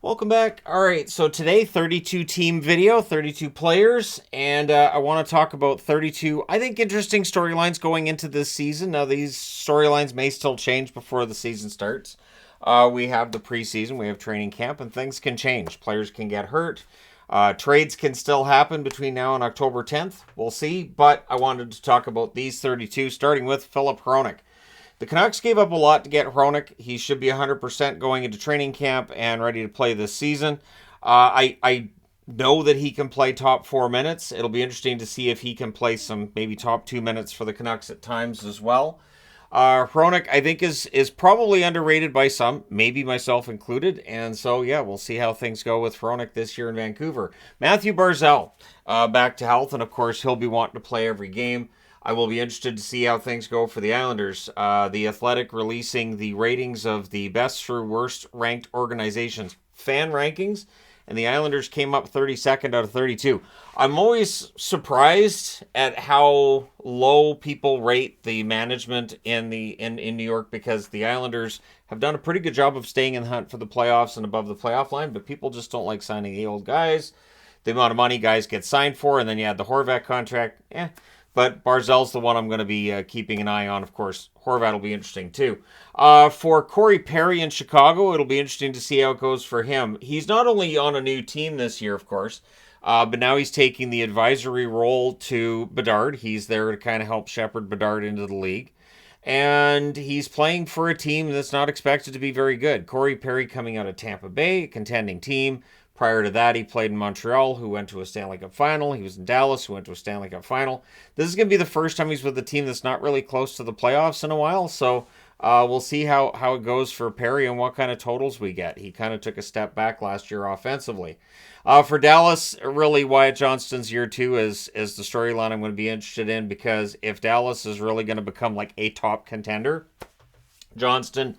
Welcome back. All right, so today 32 team video, 32 players, and I want to talk about 32 I think interesting storylines going into this season. Now these storylines may still change before the season starts. We have the preseason, we have training camp, and things can change. Players can get hurt. Trades can still happen between now and October 10th. We'll see, but I wanted to talk about these 32, starting with Filip Hronek. The Canucks gave up a lot to get Hronek. He should be 100% going into training camp and ready to play this season. I know that he can play top 4 minutes. It'll be interesting to see if he can play some maybe top 2 minutes for the Canucks at times as well. Hronek, I think, is probably underrated by some, maybe myself included. And so, yeah, we'll see how things go with Hronek this year in Vancouver. Matthew Barzal, back to health, and of course, he'll be wanting to play every game. I will be interested to see how things go for the Islanders. The Athletic releasing the ratings of the best through worst ranked organizations fan rankings, and the Islanders came up 32nd out of 32. I'm always surprised at how low people rate the management in New York, because the Islanders have done a pretty good job of staying in the hunt for the playoffs and above the playoff line, but people just don't like signing the old guys. The amount of money guys get signed for, and then you add the Horvat contract. But Barzal's the one I'm going to be keeping an eye on. Of course, Horvat will be interesting too. For Corey Perry in Chicago, it'll be interesting to see how it goes for him. He's not only on a new team this year, of course, but now he's taking the advisory role to Bedard. He's there to kind of help shepherd Bedard into the league. And he's playing for a team that's not expected to be very good. Corey Perry coming out of Tampa Bay, a contending team. Prior to that, he played in Montreal, who went to a Stanley Cup final. He was in Dallas, who went to a Stanley Cup final. This is going to be the first time he's with a team that's not really close to the playoffs in a while. So we'll see how it goes for Perry and what kind of totals we get. He kind of took a step back last year offensively. For Dallas, really, Wyatt Johnston's year two is the storyline I'm going to be interested in, because if Dallas is really going to become like a top contender, Johnston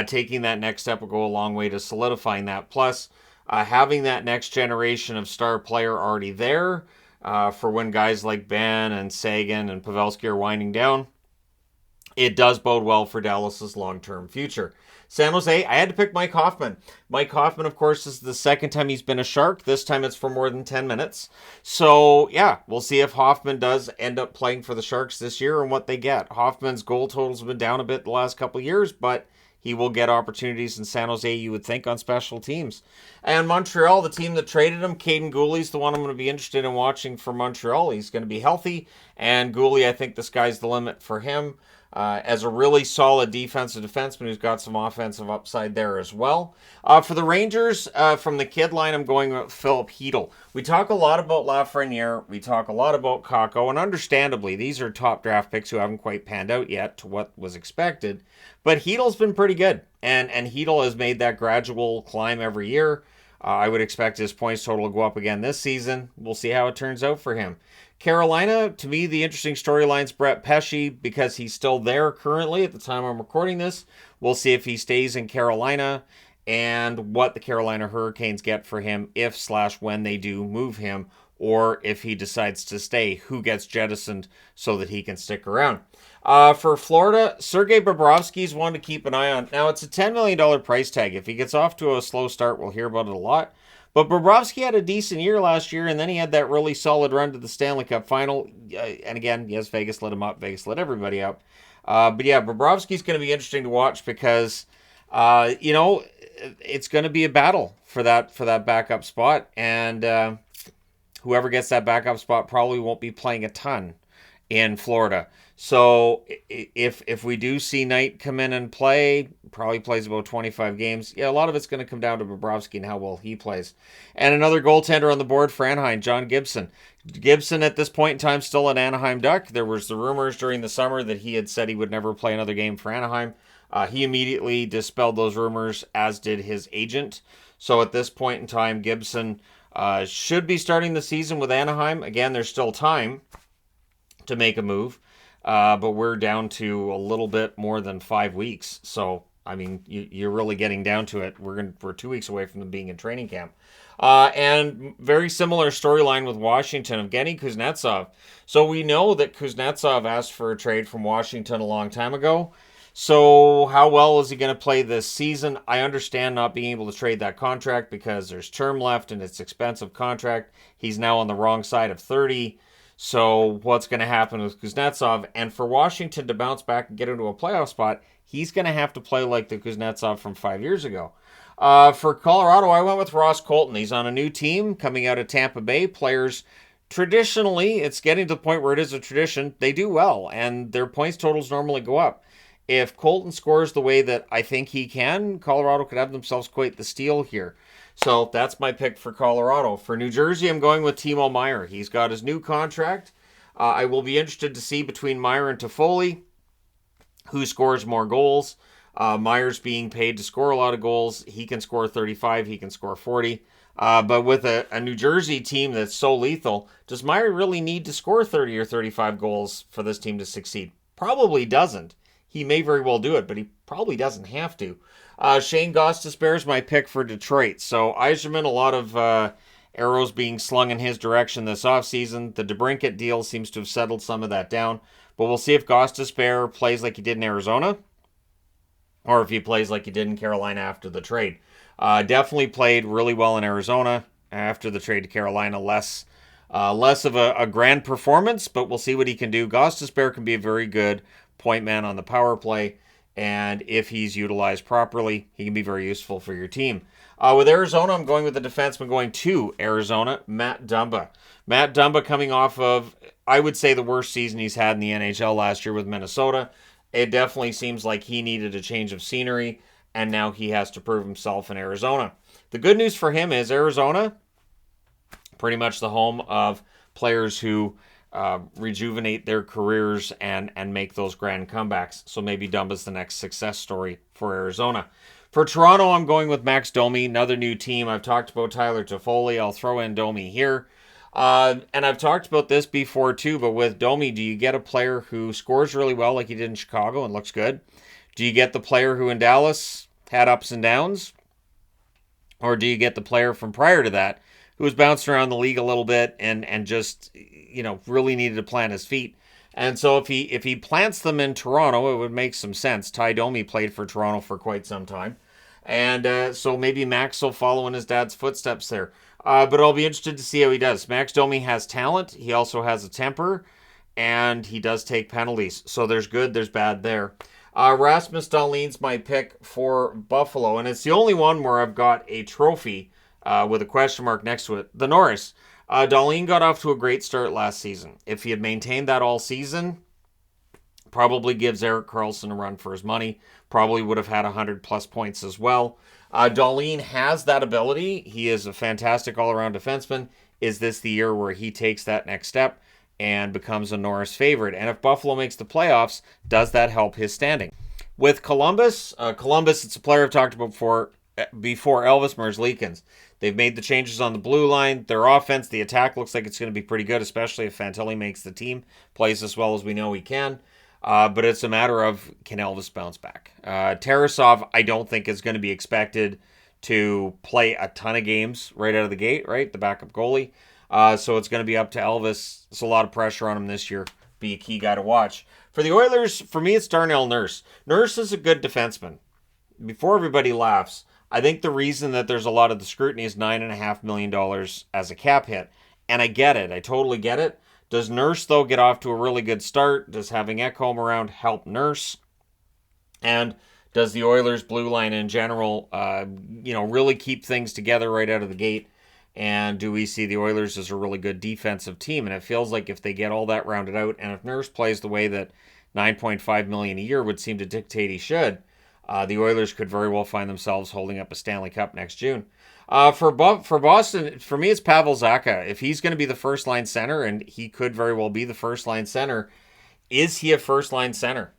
taking that next step will go a long way to solidifying that. Plus, having that next generation of star player already there for when guys like Ben and Sagan and Pavelski are winding down, it does bode well for Dallas's long-term future. San Jose, I had to pick Mike Hoffman. Mike Hoffman, of course, is the second time he's been a Shark. This time it's for more than 10 minutes. So, yeah, we'll see if Hoffman does end up playing for the Sharks this year and what they get. Hoffman's goal totals have been down a bit the last couple of years, but he will get opportunities in San Jose, you would think, on special teams. And Montreal, the team that traded him, Caden Gooley's the one I'm going to be interested in watching for Montreal. He's going to be healthy, and Gooley, I think the sky's the limit for him. As a really solid defensive defenseman who's got some offensive upside there as well. For the Rangers, from the kid line, I'm going with Philip Hedl. We talk a lot about Lafreniere. We talk a lot about Kakko, and understandably, these are top draft picks who haven't quite panned out yet to what was expected. But Hedl's been pretty good, and Hedl has made that gradual climb every year. I would expect his points total to go up again this season. We'll see how it turns out for him. Carolina, to me, the interesting storyline's Brett Pesce, because he's still there currently at the time I'm recording this. We'll see if he stays in Carolina and what the Carolina Hurricanes get for him if/when they do move him, or if he decides to stay, who gets jettisoned so that he can stick around. For Florida, Sergei Bobrovsky's one to keep an eye on. Now, it's a $10 million price tag. If he gets off to a slow start, we'll hear about it a lot. But Bobrovsky had a decent year last year, and then he had that really solid run to the Stanley Cup final. And again, yes, Vegas lit him up. Vegas lit everybody up. But yeah, Bobrovsky's going to be interesting to watch because, it's going to be a battle for that backup spot. And whoever gets that backup spot probably won't be playing a ton in Florida. So if we do see Knight come in and play, probably plays about 25 games. Yeah, a lot of it's going to come down to Bobrovsky and how well he plays. And another goaltender on the board for Anaheim, John Gibson. Gibson at this point in time still an Anaheim Duck. There was the rumors during the summer that he had said he would never play another game for Anaheim. He immediately dispelled those rumors, as did his agent. So at this point in time, Gibson should be starting the season with Anaheim. Again, there's still time to make a move. But we're down to a little bit more than 5 weeks. So, I mean, you're really getting down to it. We're 2 weeks away from them being in training camp. And very similar storyline with Washington, Evgeny Kuznetsov. So we know that Kuznetsov asked for a trade from Washington a long time ago. So how well is he going to play this season? I understand not being able to trade that contract because there's term left and it's expensive contract. He's now on the wrong side of 30. So what's going to happen with Kuznetsov? And for Washington to bounce back and get into a playoff spot, he's going to have to play like the Kuznetsov from 5 years ago. For Colorado, I went with Ross Colton. He's on a new team coming out of Tampa Bay. Players, traditionally, it's getting to the point where it is a tradition. They do well, and their points totals normally go up. If Colton scores the way that I think he can, Colorado could have themselves quite the steal here. So that's my pick for Colorado. For New Jersey, I'm going with Timo Meier. He's got his new contract. I will be interested to see between Meier and Toffoli who scores more goals. Meier's being paid to score a lot of goals. He can score 35. He can score 40. But with a New Jersey team that's so lethal, does Meier really need to score 30 or 35 goals for this team to succeed? Probably doesn't. He may very well do it, but he probably doesn't have to. Shane Gostisbehere is my pick for Detroit. So Yzerman, a lot of arrows being slung in his direction this offseason. The DeBrincat deal seems to have settled some of that down. But we'll see if Gostisbehere plays like he did in Arizona or if he plays like he did in Carolina after the trade. Definitely played really well in Arizona after the trade to Carolina. Less of a grand performance, but we'll see what he can do. Gostisbehere can be a very good point man on the power play, and if he's utilized properly, he can be very useful for your team. With Arizona, I'm going with the defenseman going to Arizona, Matt Dumba. Matt Dumba coming off of, I would say, the worst season he's had in the NHL last year with Minnesota. It definitely seems like he needed a change of scenery, and now he has to prove himself in Arizona. The good news for him is Arizona, pretty much the home of players who rejuvenate their careers and make those grand comebacks. So maybe Dumba's the next success story for Arizona. For Toronto, I'm going with Max Domi, another new team. I've talked about Tyler Toffoli. I'll throw in Domi here. And I've talked about this before too, but with Domi, do you get a player who scores really well like he did in Chicago and looks good? Do you get the player who in Dallas had ups and downs? Or do you get the player from prior to that who was bouncing around the league a little bit and just, really needed to plant his feet? And so if he plants them in Toronto, it would make some sense. Ty Domi played for Toronto for quite some time. And so maybe Max will follow in his dad's footsteps there. But I'll be interested to see how he does. Max Domi has talent. He also has a temper. And he does take penalties. So there's good, there's bad there. Rasmus Dahlin's my pick for Buffalo. And it's the only one where I've got a trophy with a question mark next to it. The Norris. Dahlin got off to a great start last season. If he had maintained that all season, probably gives Erik Karlsson a run for his money. Probably would have had 100-plus points as well. Dahlin has that ability. He is a fantastic all-around defenseman. Is this the year where he takes that next step and becomes a Norris favorite? And if Buffalo makes the playoffs, does that help his standing? With Columbus, it's a player I've talked about before Elvis Merzlikins. They've made the changes on the blue line. Their offense, the attack looks like it's going to be pretty good, especially if Fantilli makes the team, plays as well as we know he can. But it's a matter of, can Elvis bounce back? Tarasov, I don't think is going to be expected to play a ton of games right out of the gate, right? The backup goalie. So it's going to be up to Elvis. There's a lot of pressure on him this year. Be a key guy to watch. For the Oilers, for me, it's Darnell Nurse. Nurse is a good defenseman. Before everybody laughs, I think the reason that there's a lot of the scrutiny is $9.5 million as a cap hit. And I get it. I totally get it. Does Nurse, though, get off to a really good start? Does having Ekholm around help Nurse? And does the Oilers' blue line in general, really keep things together right out of the gate? And do we see the Oilers as a really good defensive team? And it feels like if they get all that rounded out, and if Nurse plays the way that $9.5 million a year would seem to dictate he should, the Oilers could very well find themselves holding up a Stanley Cup next June. For Boston, for me, it's Pavel Zacha. If he's going to be the first-line center, and he could very well be the first-line center, is he a first-line center?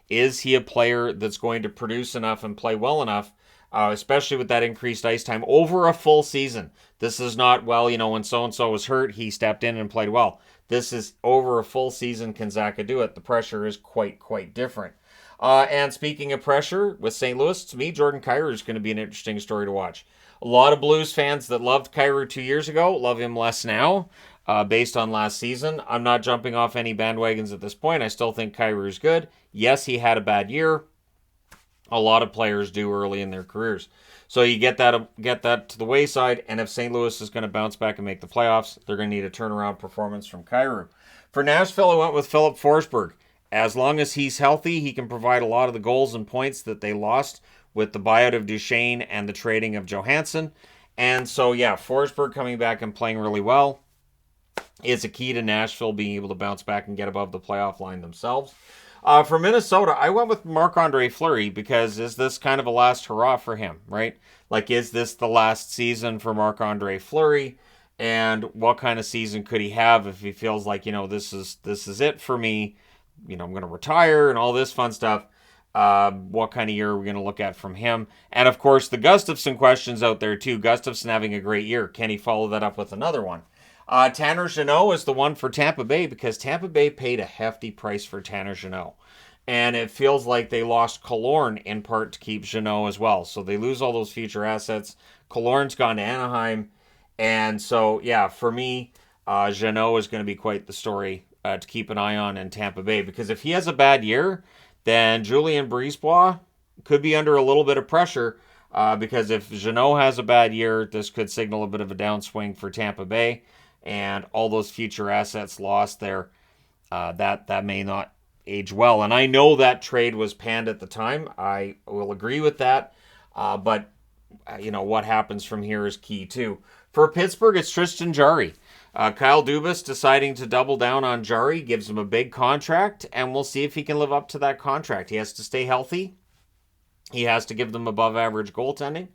Is he a player that's going to produce enough and play well enough, especially with that increased ice time over a full season? This is not, when so-and-so was hurt, he stepped in and played well. This is over a full season. Can Zacha do it? The pressure is quite different. And speaking of pressure, with St. Louis, to me, Jordan Kyrou is going to be an interesting story to watch. A lot of Blues fans that loved Kyrou 2 years ago love him less now, based on last season. I'm not jumping off any bandwagons at this point. I still think Kyrou is good. Yes, he had a bad year. A lot of players do early in their careers. So you get that to the wayside, and if St. Louis is going to bounce back and make the playoffs, they're going to need a turnaround performance from Kyrou. For Nashville, I went with Philip Forsberg. As long as he's healthy, he can provide a lot of the goals and points that they lost with the buyout of Duchesne and the trading of Johansson. And so, yeah, Forsberg coming back and playing really well is a key to Nashville being able to bounce back and get above the playoff line themselves. For Minnesota, I went with Marc-Andre Fleury because is this kind of a last hurrah for him, right? Like, is this the last season for Marc-Andre Fleury? And what kind of season could he have if he feels like, this is it for me? I'm going to retire and all this fun stuff. What kind of year are we going to look at from him? And, of course, the Gustafsson question's out there, too. Gustafsson having a great year. Can he follow that up with another one? Tanner Jeannot is the one for Tampa Bay because Tampa Bay paid a hefty price for Tanner Jeannot. And it feels like they lost Killorn in part to keep Jeannot as well. So they lose all those future assets. Killorn's gone to Anaheim. And so, yeah, for me, Jeannot is going to be quite the story to keep an eye on in Tampa Bay. Because if he has a bad year, then Julien Brisebois could be under a little bit of pressure. Because if Jeannot has a bad year, this could signal a bit of a downswing for Tampa Bay. And all those future assets lost there, that may not age well. And I know that trade was panned at the time. I will agree with that. But what happens from here is key too. For Pittsburgh, it's Tristan Jarry. Kyle Dubas deciding to double down on Jarry gives him a big contract, and we'll see if he can live up to that contract. He has to stay healthy. He has to give them above average goaltending.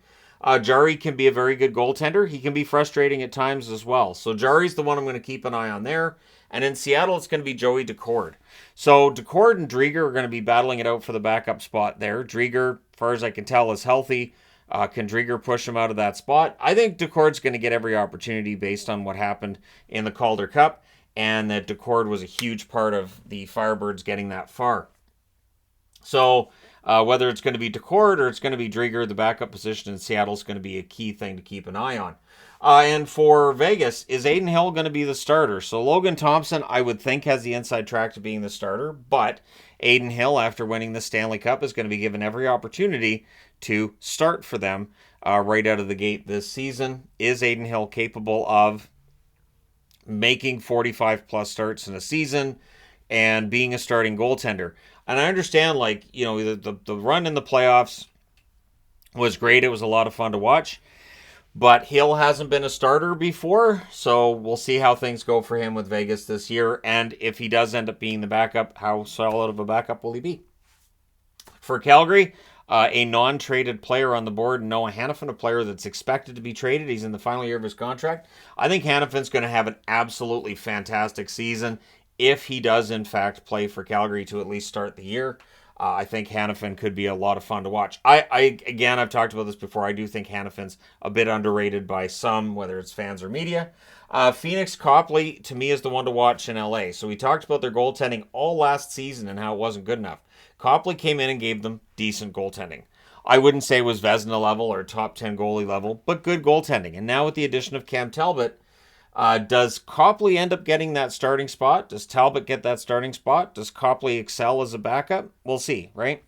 Jarry can be a very good goaltender. He can be frustrating at times as well. So Jarry's the one I'm going to keep an eye on there. And in Seattle, it's going to be Joey Daccord. So Daccord and Drieger are going to be battling it out for the backup spot there. Drieger, as far as I can tell, is healthy. Can Drieger push him out of that spot? I think Daccord's going to get every opportunity based on what happened in the Calder Cup. And that Daccord was a huge part of the Firebirds getting that far. So whether it's going to be Daccord or it's going to be Drieger, the backup position in Seattle is going to be a key thing to keep an eye on. And for Vegas, is Aiden Hill going to be the starter? So Logan Thompson, I would think, has the inside track to being the starter, but Aiden Hill, after winning the Stanley Cup, is going to be given every opportunity to start for them right out of the gate this season. Is Aiden Hill capable of making 45-plus starts in a season and being a starting goaltender? And I understand, the run in the playoffs was great. It was a lot of fun to watch. But Hill hasn't been a starter before, so we'll see how things go for him with Vegas this year. And if he does end up being the backup, how solid of a backup will he be? For Calgary, a non-traded player on the board, Noah Hanifin, a player that's expected to be traded. He's in the final year of his contract. I think Hanifin's going to have an absolutely fantastic season if he does, in fact, play for Calgary to at least start the year. I think Hanifin could be a lot of fun to watch. Again, I've talked about this before. I do think Hanifin's a bit underrated by some, whether it's fans or media. Phoenix Copley, to me, is the one to watch in LA. So we talked about their goaltending all last season and how it wasn't good enough. Copley came in and gave them decent goaltending. I wouldn't say it was Vezina level or top 10 goalie level, but good goaltending. And now with the addition of Cam Talbot, does Copley end up getting that starting spot? Does Talbot get that starting spot? Does Copley excel as a backup? We'll see, right?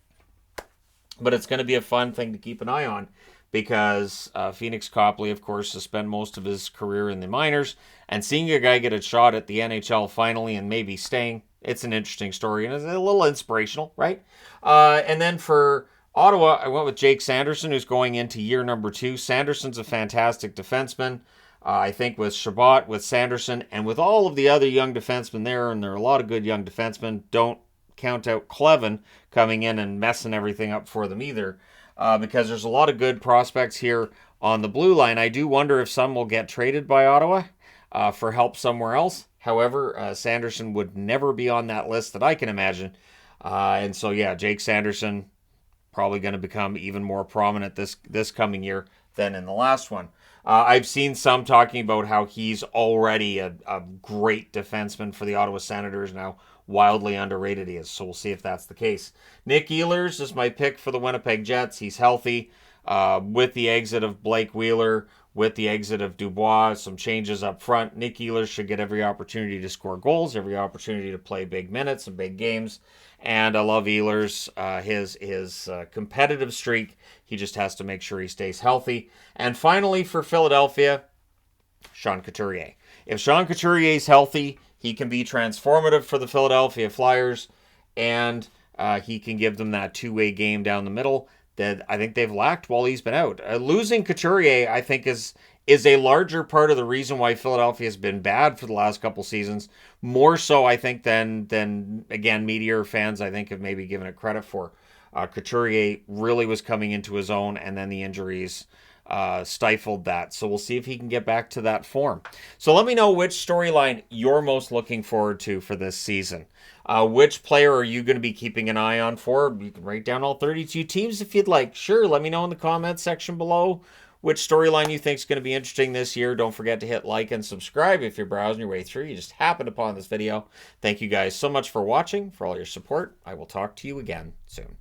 But it's going to be a fun thing to keep an eye on because Phoenix Copley, of course, has spent most of his career in the minors. And seeing a guy get a shot at the NHL finally and maybe staying, it's an interesting story and it's a little inspirational, right? And then for Ottawa, I went with Jake Sanderson, who's going into year number 2. Sanderson's a fantastic defenseman. I think with Chabot, with Sanderson, and with all of the other young defensemen there, and there are a lot of good young defensemen, don't count out Clevin coming in and messing everything up for them either, because there's a lot of good prospects here on the blue line. I do wonder if some will get traded by Ottawa for help somewhere else. However, Sanderson would never be on that list that I can imagine. And so, yeah, Jake Sanderson probably going to become even more prominent this coming year than in the last one. I've seen some talking about how he's already a great defenseman for the Ottawa Senators and how wildly underrated he is. So we'll see if that's the case. Nick Ehlers is my pick for the Winnipeg Jets. He's healthy. With the exit of Blake Wheeler, with the exit of Dubois, some changes up front, Nick Ehlers should get every opportunity to score goals, every opportunity to play big minutes and big games. And I love Ehlers, his competitive streak. He just has to make sure he stays healthy. And finally, for Philadelphia, Sean Couturier. If Sean Couturier is healthy, he can be transformative for the Philadelphia Flyers, and he can give them that two-way game down the middle that I think they've lacked while he's been out. Losing Couturier, I think, is a larger part of the reason why Philadelphia has been bad for the last couple seasons. More so, I think, than again, Meteor fans, I think, have maybe given it credit for. Couturier really was coming into his own, and then the injuries stifled that. So we'll see if he can get back to that form. So let me know which storyline you're most looking forward to for this season. Which player are you going to be keeping an eye on for? You can write down all 32 teams if you'd like. Sure, let me know in the comments section below which storyline you think is going to be interesting this year. Don't forget to hit like and subscribe if you're browsing your way through. You just happened upon this video. Thank you guys so much for watching, for all your support. I will talk to you again soon.